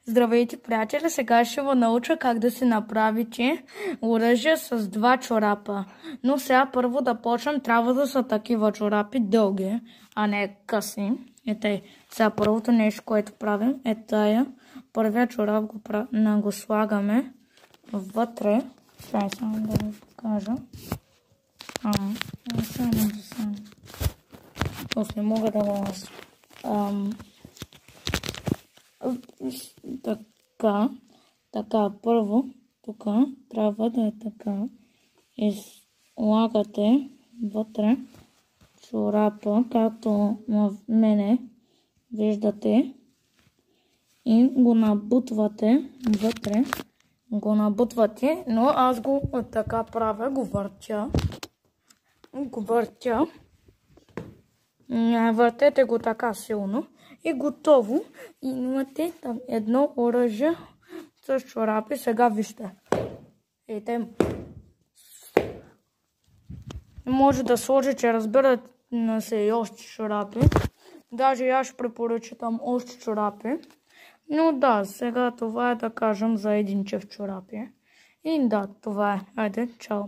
Здравейте, приятели! Сега ще ви науча как да си направите оръжие с 2 чорапа. Но сега първо да почнем, трябва да са такива чорапи дълги, а не къси. Сега първото нещо, което правим е тая. Първия чорап го слагаме вътре. Сега само да ви покажа. Не мога да го така, първо, тук трябва да е така. И слагате вътре чорапа, както в мене виждате, и го набутвате вътре. Но аз го така правя, го въртя. Въртете го така силно и готово. И имате едно оръжие с чорапи. Сега вижте. Може да сложите, разбирате се, и още чорапи. Даже аз ще препоръчам още чорапи. Но да, сега това е, да кажем, за единчев чорапи. И да, това е. Айде, чао!